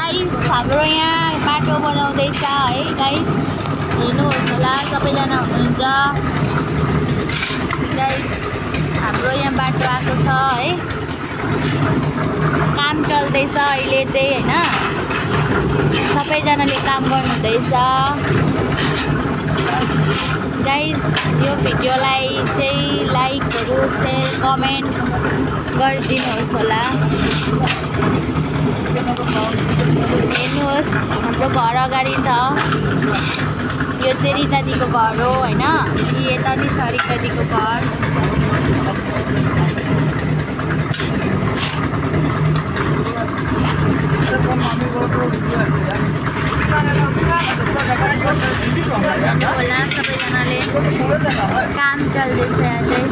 Guys हाम्रो यहाँ बाटो बनाउँदैछ है गाइस, हेर्नुहोस् होला सबैजना हुनुहुन्छ गाइस। हाम्रो यहाँ बाटो आएको छ है, काम चल्दैछ अहिले चाहिँ हैन, सबैजनाले काम गर्नुहुँदैछ गाइस। यो भिडियोलाई चाहिँ लाइकहरु शेयर कमेन्ट गरिदिनुहोस् होला। हेर्नुहोस् हाम्रो घर अगाडि छ, यो चाहिँ रिता दिदीको घर हो हैन, यता नि छ रिता दिदीको घर। होला सबैजनाले काम चल्दैछ यहाँ चाहिँ।